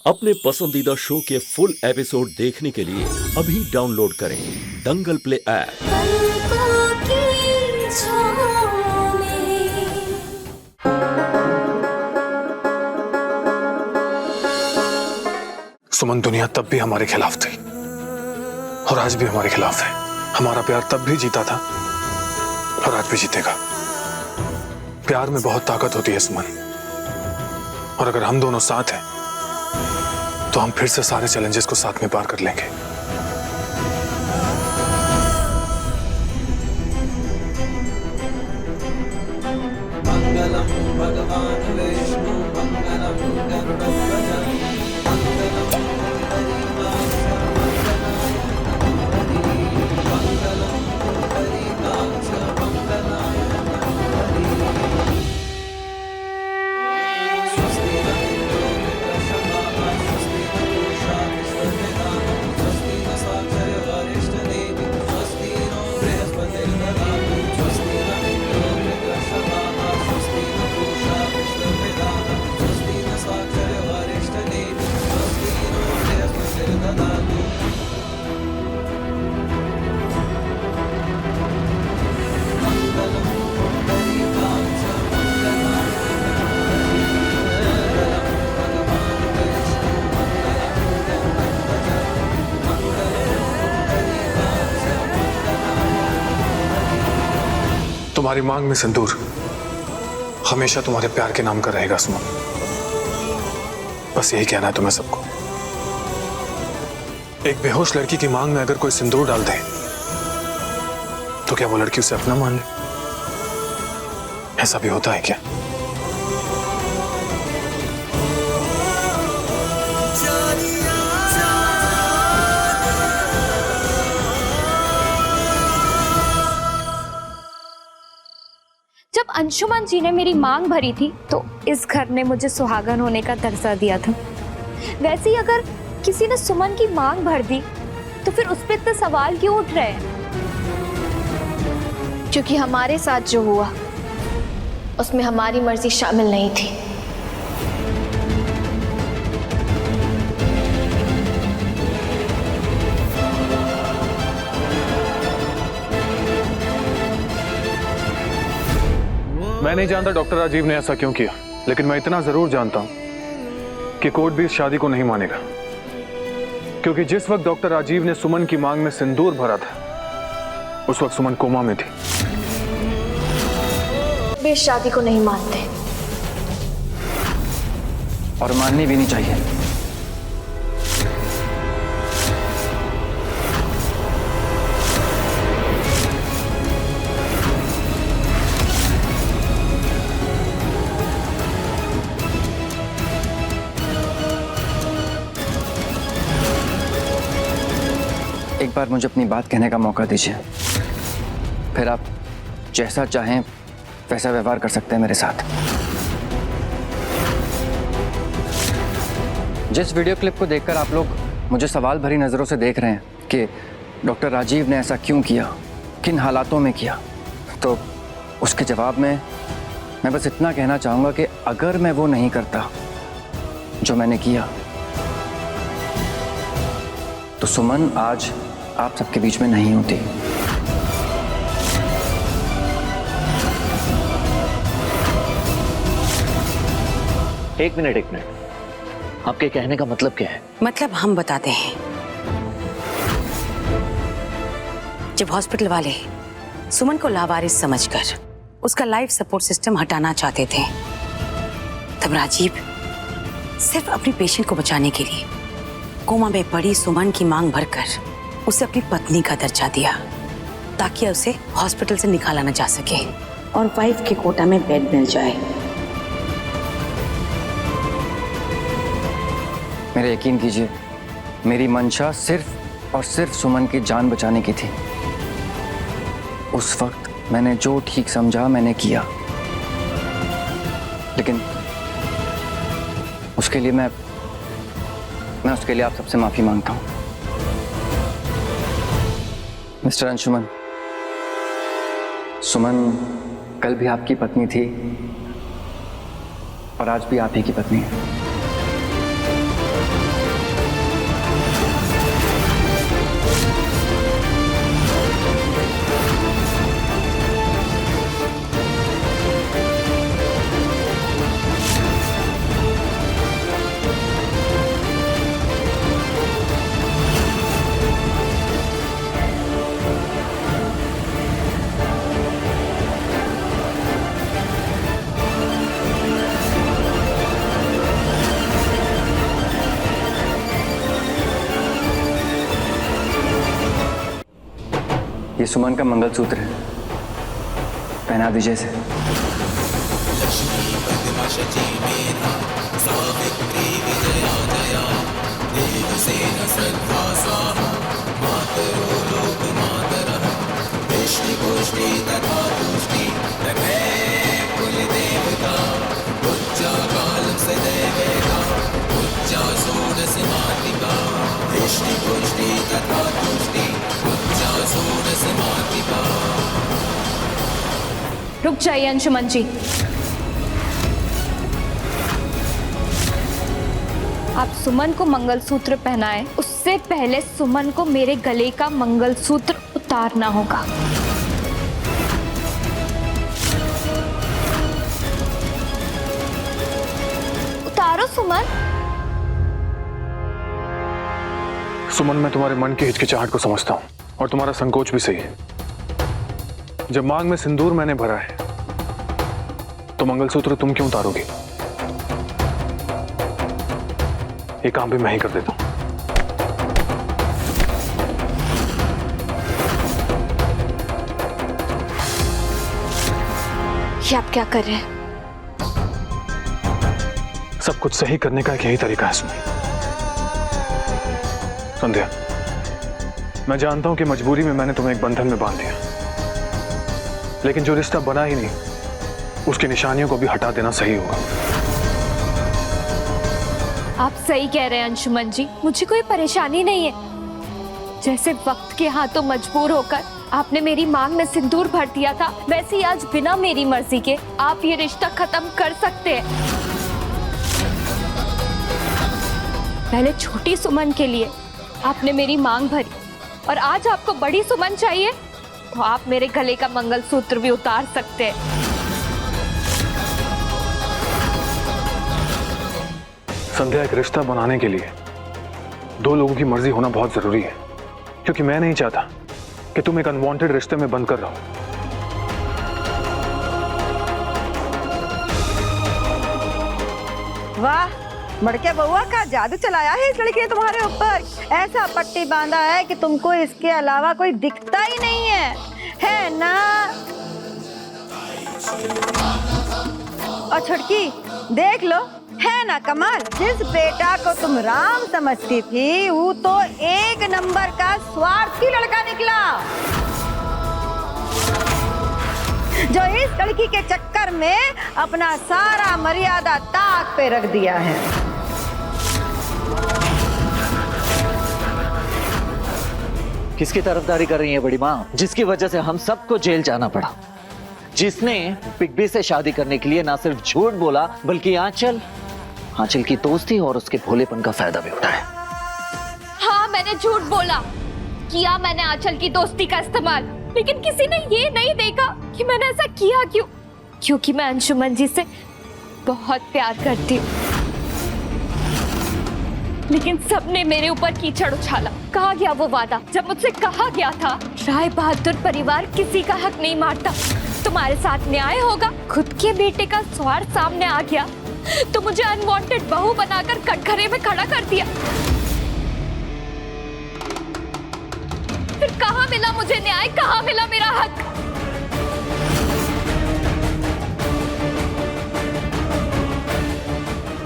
अपने पसंदीदा शो के फुल एपिसोड देखने के लिए अभी डाउनलोड करें दंगल प्ले ऐप। सुमन, दुनिया तब भी हमारे खिलाफ थी और आज भी हमारे खिलाफ है। हमारा प्यार तब भी जीता था और आज भी जीतेगा। प्यार में बहुत ताकत होती है सुमन, और अगर हम दोनों साथ हैं तो हम फिर से सारे चैलेंजेस को साथ में पार कर लेंगे। मंगलम भगवान विष्णु मंगलम गरुड़ध्वज मंगलम तुम्हारी मांग में सिंदूर हमेशा तुम्हारे प्यार के नाम का रहेगा सुमन। बस यही कहना है तुम्हें सबको। एक बेहोश लड़की की मांग में अगर कोई सिंदूर डाल दे तो क्या वो लड़की उसे अपना मान ले? ऐसा भी होता है क्या? जब अंशुमन जी ने मेरी मांग भरी थी तो इस घर ने मुझे सुहागन होने का दर्जा दिया था। वैसे ही अगर किसी ने सुमन की मांग भर दी तो फिर उस पर इतने सवाल क्यों उठ रहे हैं? क्योंकि हमारे साथ जो हुआ उसमें हमारी मर्जी शामिल नहीं थी। मैं नहीं जानता डॉक्टर राजीव ने ऐसा क्यों किया, लेकिन मैं इतना जरूर जानता हूं कि कोर्ट भी इस शादी को नहीं मानेगा। क्योंकि जिस वक्त डॉक्टर राजीव ने सुमन की मांग में सिंदूर भरा था उस वक्त सुमन कोमा में थी। वे इस शादी को नहीं मानते और माननी भी नहीं चाहिए। एक बार मुझे अपनी बात कहने का मौका दीजिए, फिर आप जैसा चाहें वैसा व्यवहार कर सकते हैं मेरे साथ। जिस वीडियो क्लिप को देखकर आप लोग मुझे सवाल भरी नज़रों से देख रहे हैं कि डॉक्टर राजीव ने ऐसा क्यों किया, किन हालातों में किया, तो उसके जवाब में मैं बस इतना कहना चाहूँगा कि अगर मैं वो नहीं करता जो मैंने किया तो सुमन आज आप सबके बीच में नहीं होती। एक मिनट, आपके कहने का मतलब क्या है? मतलब हम बताते हैं। जब हॉस्पिटल वाले सुमन को लावारिस समझकर उसका लाइफ सपोर्ट सिस्टम हटाना चाहते थे, तब राजीव सिर्फ अपनी पेशेंट को बचाने के लिए कोमा में पड़ी सुमन की मांग भरकर उसे अपनी पत्नी का दर्जा दिया, ताकि उसे हॉस्पिटल से निकाला न जा सके और वाइफ के कोटा में बेड मिल जाए। मेरा यकीन कीजिए, मेरी मंशा सिर्फ और सिर्फ सुमन की जान बचाने की थी। उस वक्त मैंने जो ठीक समझा मैंने किया, लेकिन उसके लिए मैं उसके लिए आप सबसे माफी मांगता हूं। मिस्टर अंशुमन, सुमन कल भी आपकी पत्नी थी और आज भी आप ही की पत्नी है। ये सुमन का मंगलसूत्र है, पहना दीजिए इसे। रुक जाइए अंशुमन जी। आप सुमन को मंगलसूत्र पहनाएं, उससे पहले सुमन को मेरे गले का मंगलसूत्र उतारना होगा। उतारो सुमन। सुमन, मैं तुम्हारे मन की हिचकिचाहट को समझता हूँ और तुम्हारा संकोच भी सही है। जब मांग में सिंदूर मैंने भरा है तो मंगलसूत्र तुम क्यों उतारोगी? ये काम भी मैं ही कर देता हूं। ये आप क्या कर रहे हैं? सब कुछ सही करने का एक यही तरीका है सुनी। संध्या, मैं जानता हूं कि मजबूरी में मैंने तुम्हें एक बंधन में बांध दिया, लेकिन जो रिश्ता बना ही नहीं उसकी निशानियों को भी हटा देना सही होगा। आप सही कह रहे हैं अंशुमन जी, मुझे कोई परेशानी नहीं है। जैसे वक्त के हाथों मजबूर होकर आपने मेरी मांग में सिंदूर भर दिया था, वैसे ही आज बिना मेरी मर्जी के आप ये रिश्ता खत्म कर सकते हैं। पहले छोटी सुमन के लिए आपने मेरी मांग भरी और आज आपको बड़ी सुमन चाहिए, तो आप मेरे गले का मंगलसूत्र भी उतार सकते हैं। संध्या, एक रिश्ता बनाने के लिए दो लोगों की मर्जी होना बहुत जरूरी है, क्योंकि मैं नहीं चाहता कि तुम एक अनवांटेड रिश्ते में बंद कर रहो। वाह, मड़के बउआ का जादू चलाया है इस लड़की ने तुम्हारे ऊपर। ऐसा पट्टी बांधा है कि तुमको इसके अलावा कोई दिखता ही नहीं है ना? और छुटकी देख लो, है ना कमाल। जिस बेटा को तुम राम समझती थी वो तो एक नंबर का स्वार्थी लड़का निकला, जो इस लड़की के चक्कर में अपना सारा मर्यादा ताक पे रख दिया है। किसकी तरफदारी कर रही है बड़ी माँ, जिसकी वजह से हम सबको जेल जाना पड़ा? जिसने बिग बी से शादी करने के लिए ना सिर्फ झूठ बोला बल्कि आंचल की दोस्ती और उसके भोलेपन का फायदा भी उठाया। हाँ, मैंने झूठ बोला, किया मैंने आंचल की दोस्ती का इस्तेमाल, लेकिन किसी ने ये नहीं देखा कि मैंने ऐसा किया क्यों। क्योंकि मैं अंशुमन जी से बहुत प्यार करती हूँ, लेकिन सबने मेरे ऊपर कीचड़ उछाला। कहा गया वो वादा, जब मुझसे कहा गया था राय बहादुर परिवार किसी का हक नहीं मारता, तुम्हारे साथ न्याय होगा। खुद के बेटे का स्वार्थ सामने आ गया तो मुझे अनवांटेड बहू बनाकर कटघरे में खड़ा कर दिया। फिर कहाँ मिला मुझे न्याय, कहाँ मिला मेरा हक?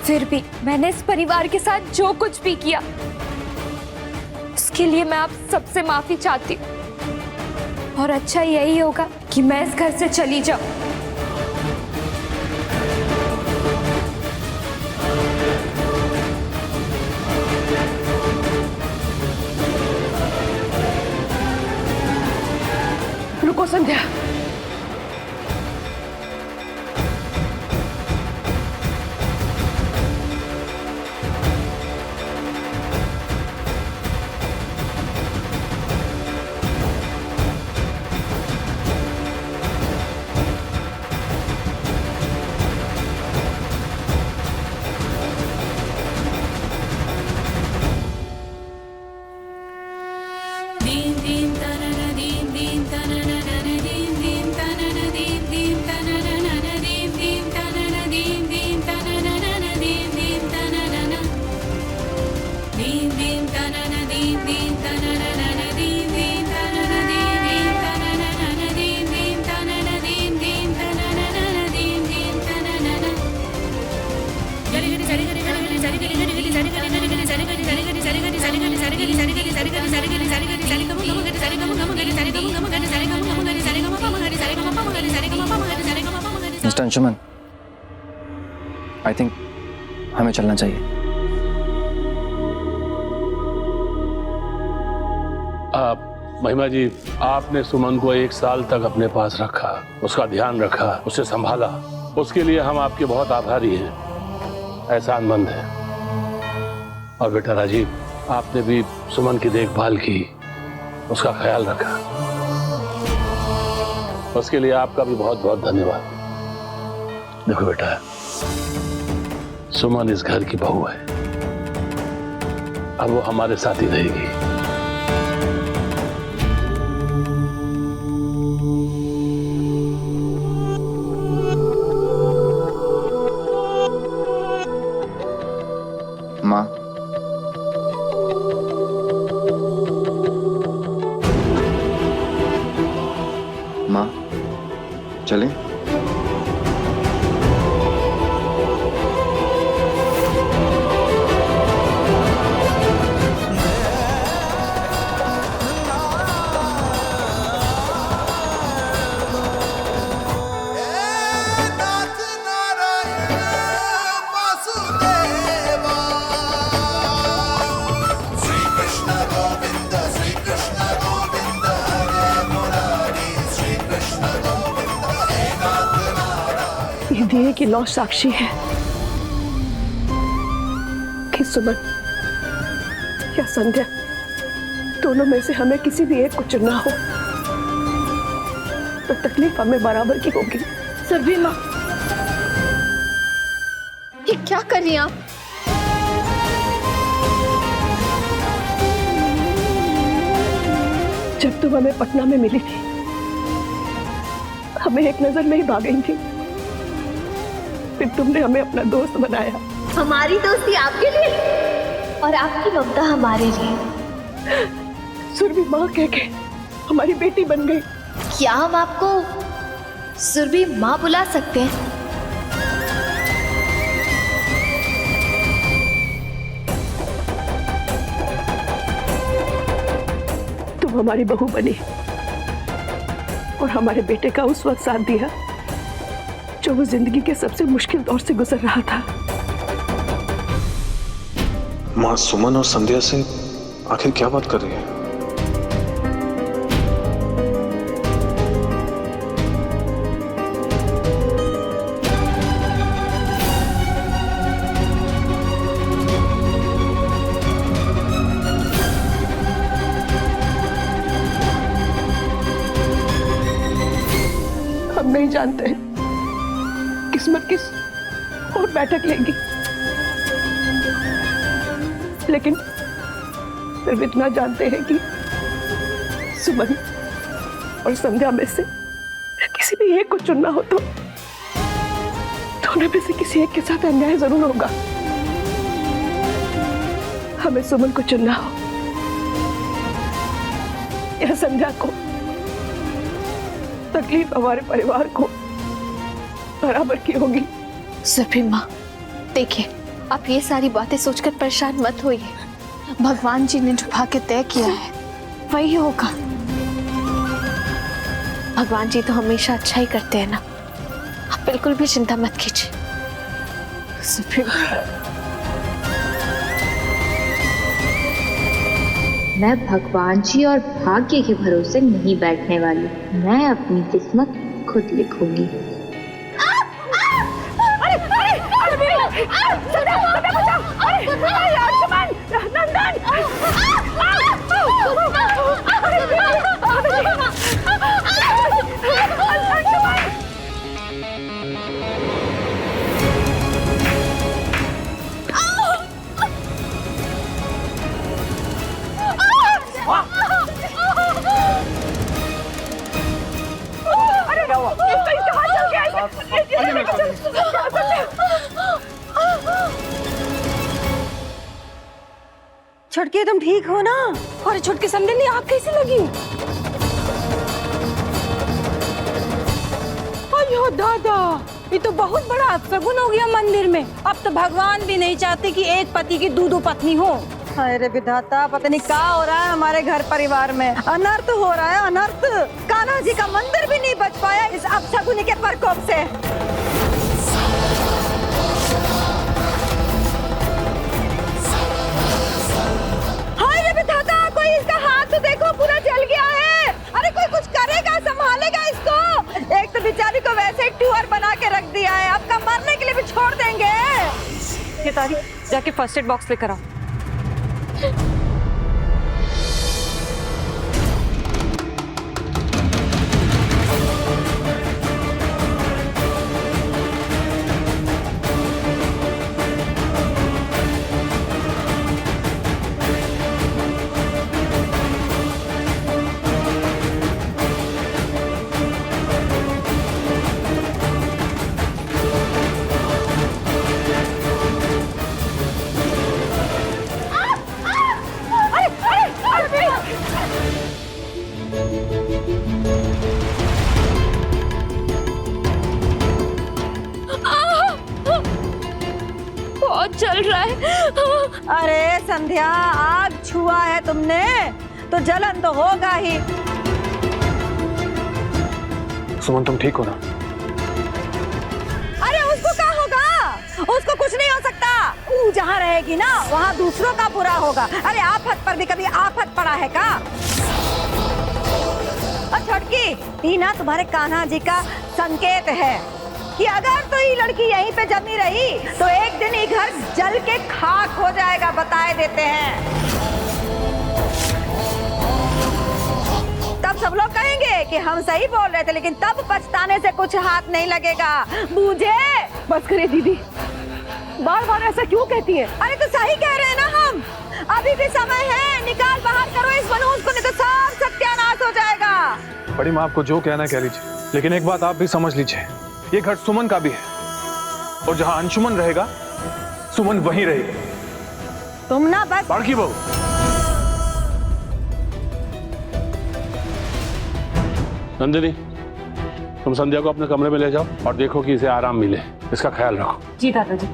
फिर भी मैंने इस परिवार के साथ जो कुछ भी किया उसके लिए मैं आप सबसे माफी चाहती हूँ, और अच्छा यही होगा कि मैं इस घर से चली जाऊं। रुको संध्या, मिस्टर अंशुमन, आई थिंक हमें चलना चाहिए। महिमा जी, आपने सुमन को 1 साल तक अपने पास रखा, उसका ध्यान रखा, उसे संभाला, उसके लिए हम आपके बहुत आभारी हैं, एहसानमंद हैं। और बेटा राजीव, आपने भी सुमन की देखभाल की, उसका ख्याल रखा, उसके लिए आपका भी बहुत बहुत धन्यवाद। देखो बेटा, सुमन इस घर की बहू है, अब वो हमारे साथ ही रहेगी। माँ, माँ, चलें? ये दिए की लौ साक्षी है कि सुमन या संध्या, दोनों में से हमें किसी भी एक को चुनना हो तो तकलीफ हमें बराबर की होगी। सुरभि माँ, ये क्या कर रही हैं आप? जब तुम हमें पटना में मिली थी, हमें एक नजर में ही भाग गई थी, फिर तुमने हमें अपना दोस्त बनाया। हमारी दोस्ती आपके लिए और आपकी ममता हमारे लिए। सुरभि माँ कह के हमारी बेटी बन गई। क्या हम आपको सुरभि माँ बुला सकते हैं? तुम हमारी बहू बनी और हमारे बेटे का उस वक्त साथ दिया जो वो जिंदगी के सबसे मुश्किल दौर से गुजर रहा था। माँ सुमन और संध्या से आखिर क्या बात कर रही है? हम नहीं जानते किस्मत किस और बैठक लेगी, लेकिन सिर्फ इतना जानते हैं कि सुमन और संध्या में से किसी भी एक को चुनना हो तो दोनों में से किसी एक के साथ अन्याय जरूर होगा। हमें सुमन को चुनना हो या संध्या को, तकलीफ हमारे परिवार को बराबर की होगी। सुरभि माँ, देखिए, आप ये सारी बातें सोचकर परेशान मत होइए। भगवान जी ने जो भाग्य तय किया है वही होगा। भगवान जी तो हमेशा अच्छा ही करते हैं ना, आप बिल्कुल भी चिंता मत कीजिए। सुरभि माँ, मैं भगवान जी और भाग्य के भरोसे नहीं बैठने वाली, मैं अपनी किस्मत खुद लिखूंगी। छुटकी, तुम ठीक हो ना? और छुटकी समझे नहीं, आग कैसी लगी? अयो दादा, ये तो बहुत बड़ा अपशगुन हो गया मंदिर में। अब तो भगवान भी नहीं चाहते कि एक पति की दो पत्नी हो। हाय रे विधाता, पता नहीं क्या हो रहा है हमारे घर परिवार में। अनर्थ हो रहा है, अनर्थ। कान्हा जी का मंदिर भी नहीं बच पाया इस अपशकुनी के प्रकोप से। हाय रे विधाता, कोई इसका हाथ तो देखो, पूरा जल गया है। अरे कोई कुछ करेगा, संभालेगा इसको। एक तो बेचारी को वैसे ही टूअर बना के रख दिया है, अब का मरने के लिए भी छोड़ देंगे। ये तारी, जाके फर्स्ट एड बॉक्स लेकर आओ। बहुत चल रहा है। अरे संध्या, आग छुआ है तुमने तो जलन तो होगा ही। सुमन तुम ठीक हो ना? अरे उसको क्या होगा? उसको कुछ नहीं हो सकता। वो जहाँ रहेगी ना वहाँ दूसरों का बुरा होगा। अरे आफत पर भी कभी आफत पड़ा है का? और छटकी, ये ना तुम्हारे कान्हा जी का संकेत है कि अगर तो ये लड़की यहीं पे जमी रही तो एक दिन ये घर जल के खाक हो जाएगा, बताए देते हैं। तब सब लोग कहेंगे कि हम सही बोल रहे थे, लेकिन तब पछताने से कुछ हाथ नहीं लगेगा, बूझे? बस करिए दीदी, बार बार ऐसा क्यों कहती है? अरे तो सही कह रहे हैं ना हम। अभी भी समय है, निकाल बाहर करो इस बनूस को, नहीं तो सब सत्यानाश हो जाएगा। बड़ी माँ, आपको जो कहना है कह लीजिए, लेकिन एक बात आप भी समझ लीजिए, ये घर सुमन का भी है, और जहाँ अंशुमन रहेगा सुमन वहीं रहेगी। तुम ना बस बाड़की बहू, नंदिनी, तुम संध्या को अपने कमरे में ले जाओ और देखो कि इसे आराम मिले, इसका ख्याल रखो। जी दादाजी।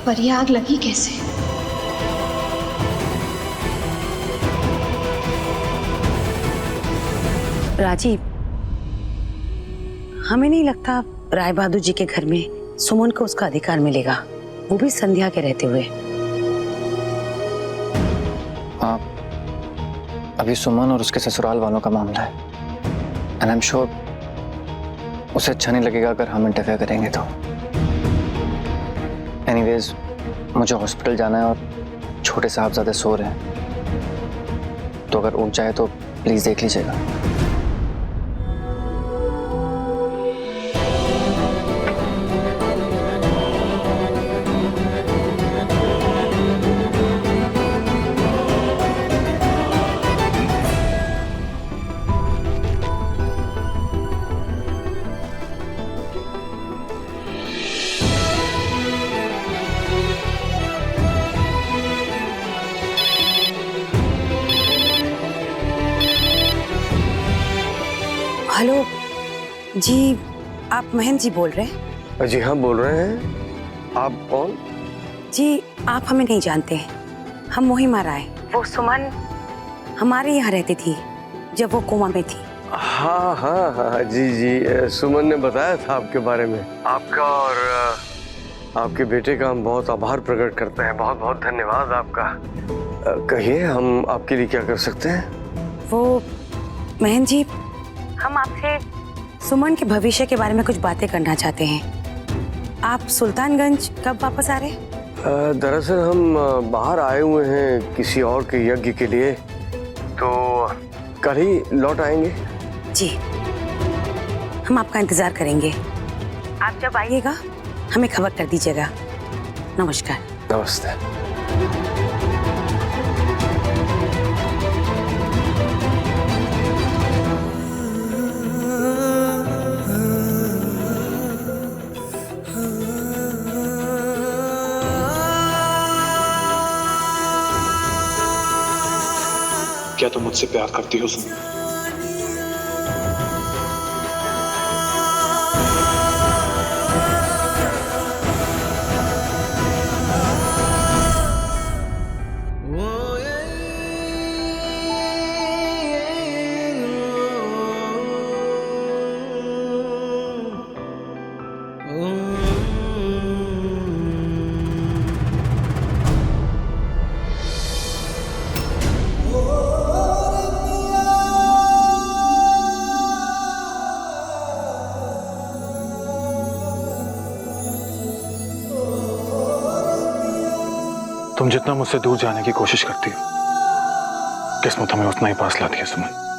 पर ये आग लगी कैसे? राजीव, हमें नहीं लगता राय बहादुर जी के घर में सुमन को उसका अधिकार मिलेगा, वो भी संध्या के रहते हुए। हाँ, अभी सुमन और उसके ससुराल वालों का मामला है, एंड आई एम श्योर उसे अच्छा नहीं लगेगा अगर हम इंटरफेयर करेंगे तो। एनीवेज, मुझे हॉस्पिटल जाना है और छोटे साहबजादे सो रहे हैं, तो अगर उठ जाए तो प्लीज देख लीजिएगा। हेलो जी, आप महेंद्र जी बोल रहे हैं? जी हाँ, बोल रहे हैं। आप कौन? जी, आप हमें नहीं जानते, हम मोहिमा राय। वो सुमन हमारे यहाँ रहती थी जब वो कोमा में थी। हाँ हाँ हाँ, जी जी, सुमन ने बताया था आपके बारे में। आपका और आपके बेटे का हम बहुत आभार प्रकट करते हैं। बहुत बहुत धन्यवाद आपका। कहिए, हम आपके लिए क्या कर सकते हैं? वो महेंद्र जी, हम आपसे सुमन के भविष्य के बारे में कुछ बातें करना चाहते हैं। आप सुल्तानगंज कब वापस आ रहे हैं? दरअसल हम बाहर आए हुए हैं किसी और के यज्ञ के लिए, तो कल ही लौट आएंगे। जी, हम आपका इंतजार करेंगे। आप जब आइएगा हमें खबर कर दीजिएगा। नमस्कार। नमस्ते। क्या तुम मुझसे प्यार करती हो सुमन? जितना मुझसे दूर जाने की कोशिश करती है, किस्मत हमें उतना ही पास लाती है सुमन।